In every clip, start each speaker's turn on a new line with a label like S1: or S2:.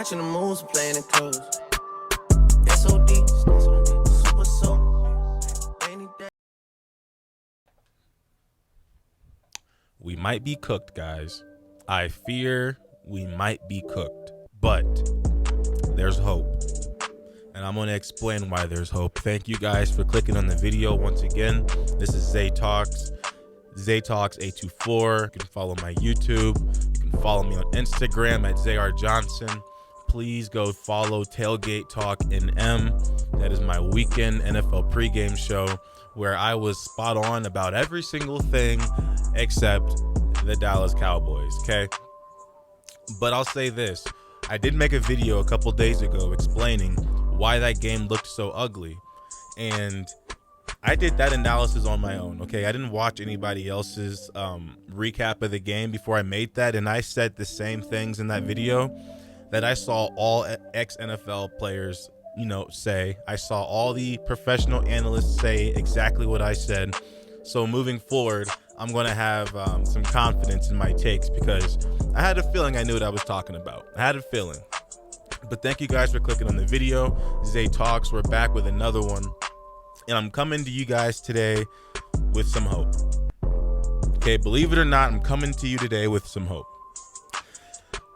S1: watching the moves and playing it close. SOD, super soul. Rainy day.
S2: We might be cooked, guys. I fear we might be cooked, but there's hope. And I'm going to explain why there's hope. Thank you guys for clicking on the video once again. This is Zay Talks, ZayTalks824. You can follow my YouTube. You can follow me on Instagram at ZayRJohnson. Please go follow Tailgate Talk NM. That is my weekend NFL pregame show where I was spot on about every single thing except the Dallas Cowboys, okay? But I'll say this. I did make a video a couple days ago explaining why that game looked so ugly. And I did that analysis on my own, okay? I didn't watch anybody else's recap of the game before I made that. And I said the same things in that video that I saw all ex-NFL players, say. I saw all the professional analysts say exactly what I said. So moving forward, I'm going to have some confidence in my takes because I had a feeling I knew what I was talking about. I had a feeling. But thank you guys for clicking on the video. Zay Talks, we're back with another one. And I'm coming to you guys today with some hope. Okay, believe it or not, I'm coming to you today with some hope.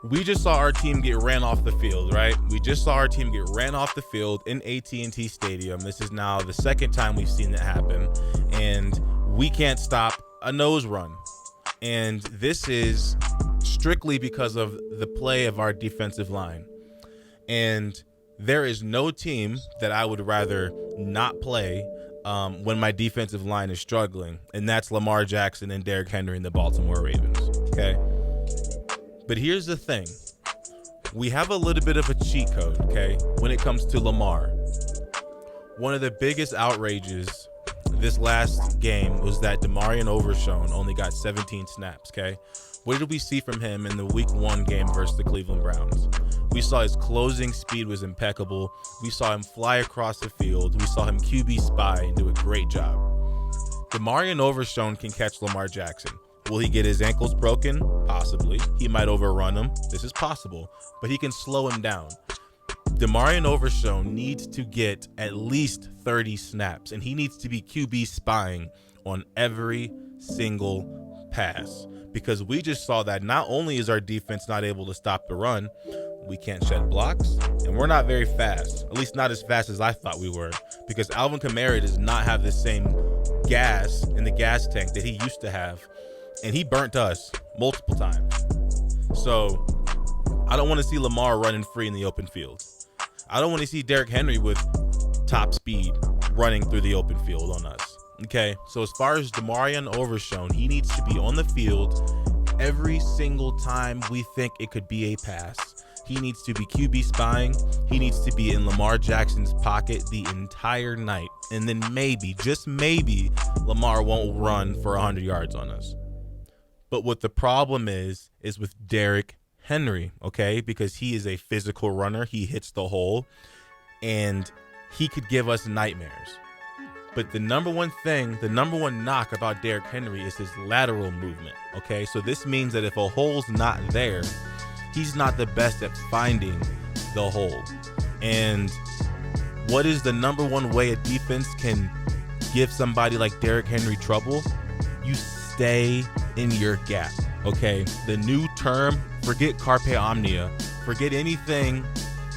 S2: We just saw our team get ran off the field, right? We just saw our team get ran off the field in AT&T Stadium. This is now the second time we've seen that happen. And we can't stop a nose run. And this is strictly because of the play of our defensive line. And there is no team that I would rather not play when my defensive line is struggling. And that's Lamar Jackson and Derrick Henry and the Baltimore Ravens, okay? But here's the thing. We have a little bit of a cheat code, okay, when it comes to Lamar. One of the biggest outrages this last game was that Demarion Overshown only got 17 snaps, okay? What did we see from him in the Week 1 game versus the Cleveland Browns? We saw his closing speed was impeccable. We saw him fly across the field. We saw him QB spy and do a great job. Demarion Overshown can catch Lamar Jackson. Will he get his ankles broken? Possibly. He might overrun him. This is possible. But he can slow him down. Demarion Overshown needs to get at least 30 snaps, and he needs to be QB spying on every single pass. Because we just saw that not only is our defense not able to stop the run, we can't shed blocks, and we're not very fast. At least not as fast as I thought we were. Because Alvin Kamara does not have the same gas in the gas tank that he used to have. And he burnt us multiple times. So I don't want to see Lamar running free in the open field. I don't want to see Derrick Henry with top speed running through the open field on us. Okay, so as far as Demarion Overshown, he needs to be on the field every single time we think it could be a pass. He needs to be QB spying. He needs to be in Lamar Jackson's pocket the entire night. And then maybe, just maybe, Lamar won't run for 100 yards on us. But what the problem is with Derrick Henry, okay? Because he is a physical runner. He hits the hole, and he could give us nightmares. But the number one knock about Derrick Henry is his lateral movement, okay? So this means that if a hole's not there, he's not the best at finding the hole. And what is the number one way a defense can give somebody like Derrick Henry trouble? You stay in your gap, okay? The new term, forget carpe omnia, forget anything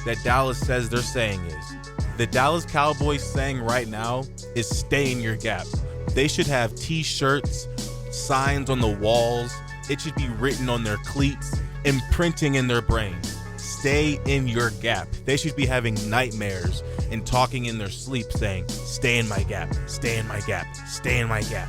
S2: that Dallas says they're saying is. The Dallas Cowboys saying right now is stay in your gap. They should have t-shirts, signs on the walls. It should be written on their cleats, imprinting in their brains. Stay in your gap. They should be having nightmares and talking in their sleep saying, stay in my gap, stay in my gap, stay in my gap.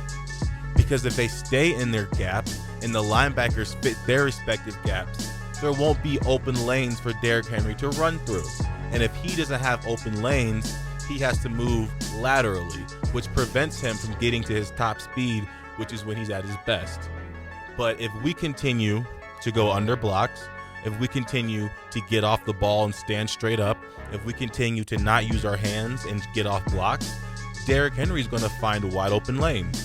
S2: Because if they stay in their gap and the linebackers fit their respective gaps, there won't be open lanes for Derrick Henry to run through. And if he doesn't have open lanes, he has to move laterally, which prevents him from getting to his top speed, which is when he's at his best. But if we continue to go under blocks, if we continue to get off the ball and stand straight up, if we continue to not use our hands and get off blocks, Derrick Henry's going to find wide open lanes.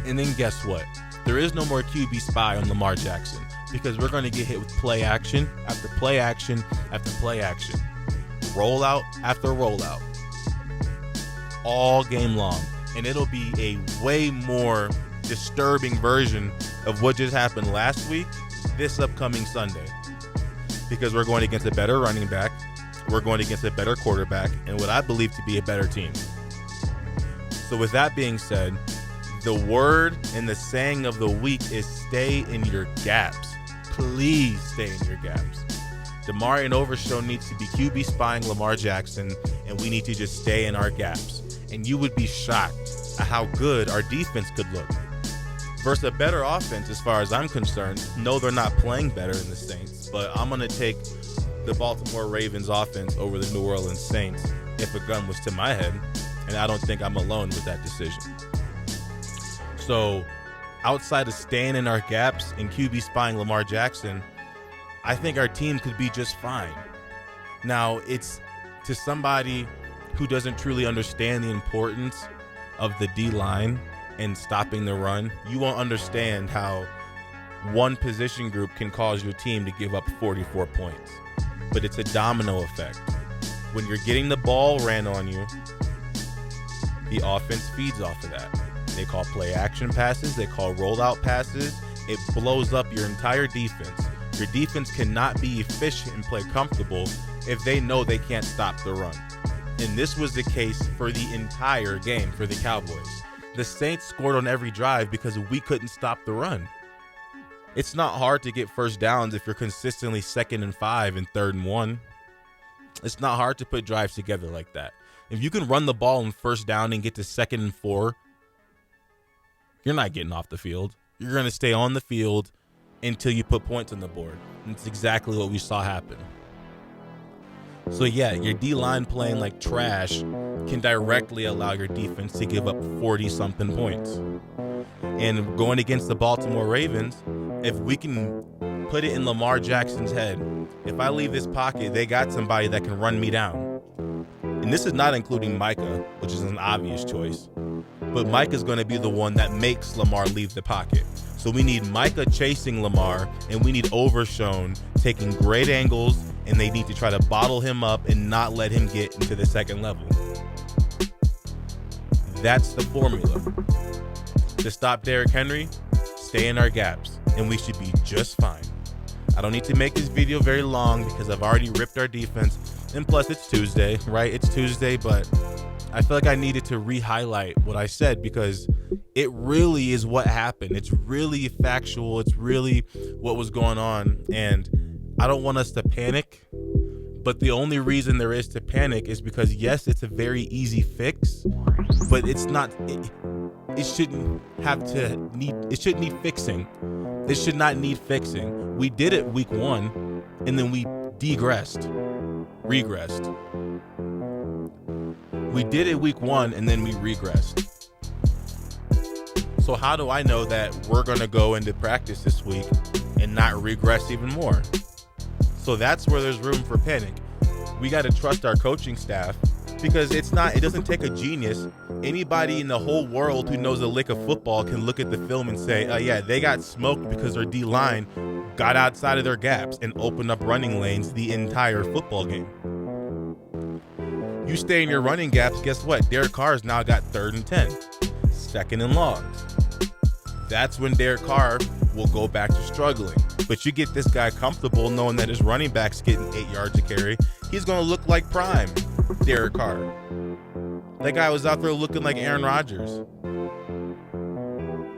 S2: And then guess what? There is no more QB spy on Lamar Jackson. because we're going to get hit with play action after play action after play action. Rollout after rollout. All game long. And it'll be a way more disturbing version of what just happened last week this upcoming Sunday. Because we're going against a better running back. We're going against a better quarterback and what I believe to be a better team. So with that being said, the word and the saying of the week is stay in your gaps. Please stay in your gaps. DeMar and Overshow needs to be QB spying Lamar Jackson, and we need to just stay in our gaps. And you would be shocked at how good our defense could look. Versus a better offense, as far as I'm concerned. No, they're not playing better than the Saints, but I'm going to take the Baltimore Ravens offense over the New Orleans Saints if a gun was to my head, and I don't think I'm alone with that decision. So outside of staying in our gaps and QB spying Lamar Jackson, I think our team could be just fine. Now, it's to somebody who doesn't truly understand the importance of the D-line and stopping the run, you won't understand how one position group can cause your team to give up 44 points. But it's a domino effect. When you're getting the ball ran on you, the offense feeds off of that. They call play action passes. They call rollout passes. It blows up your entire defense. Your defense cannot be efficient and play comfortable if they know they can't stop the run. And this was the case for the entire game for the Cowboys. The Saints scored on every drive because we couldn't stop the run. It's not hard to get first downs if you're consistently 2nd and 5 and 3rd and 1. It's not hard to put drives together like that. If you can run the ball on first down and get to 2nd and 4, you're not getting off the field. You're going to stay on the field until you put points on the board. And it's exactly what we saw happen. So yeah, your D-line playing like trash can directly allow your defense to give up 40-something points. And going against the Baltimore Ravens, if we can put it in Lamar Jackson's head, if I leave this pocket, they got somebody that can run me down. And this is not including Micah, which is an obvious choice. But Micah's going to be the one that makes Lamar leave the pocket. So we need Micah chasing Lamar, and we need Overshown taking great angles, and they need to try to bottle him up and not let him get into the second level. That's the formula. To stop Derrick Henry, stay in our gaps, and we should be just fine. I don't need to make this video very long because I've already ripped our defense, and plus it's Tuesday, right? It's Tuesday, but I feel like I needed to re-highlight what I said because it really is what happened. It's really factual. It's really what was going on, and I don't want us to panic, but the only reason there is to panic is because, yes, it's a very easy fix, but it's not, it shouldn't need fixing. This should not need fixing. We did it week 1, and then we regressed. We did it week 1, and then we regressed. So how do I know that we're going to go into practice this week and not regress even more? So that's where there's room for panic. We got to trust our coaching staff because it doesn't take a genius. Anybody in the whole world who knows a lick of football can look at the film and say, yeah, they got smoked because their D-line got outside of their gaps and opened up running lanes the entire football game. You stay in your running gaps, guess what? Derek Carr's now got 3rd and 10, 2nd and longs. That's when Derek Carr will go back to struggling. But you get this guy comfortable knowing that his running back's getting 8 yards a carry, he's going to look like prime Derek Carr. That guy was out there looking like Aaron Rodgers.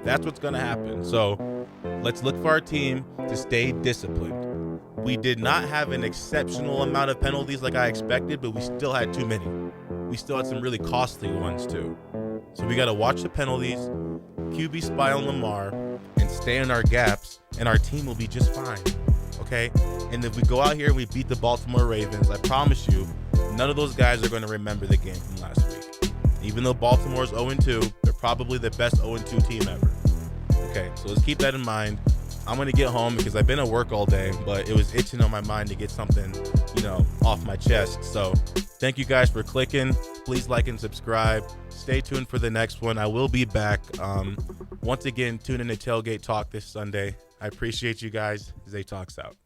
S2: That's what's going to happen. So let's look for our team to stay disciplined. We did not have an exceptional amount of penalties like I expected, but we still had too many. We still had some really costly ones too. So we got to watch the penalties, QB spy on Lamar, and stay in our gaps, and our team will be just fine, okay? And if we go out here and we beat the Baltimore Ravens, I promise you, none of those guys are going to remember the game from last week. Even though Baltimore's 0-2, they're probably the best 0-2 team ever. Okay, so let's keep that in mind. I'm going to get home because I've been at work all day, but it was itching on my mind to get something, off my chest. So thank you guys for clicking. Please like and subscribe. Stay tuned for the next one. I will be back. Once again, tune in to Tailgate Talk this Sunday. I appreciate you guys. Zay Talks out.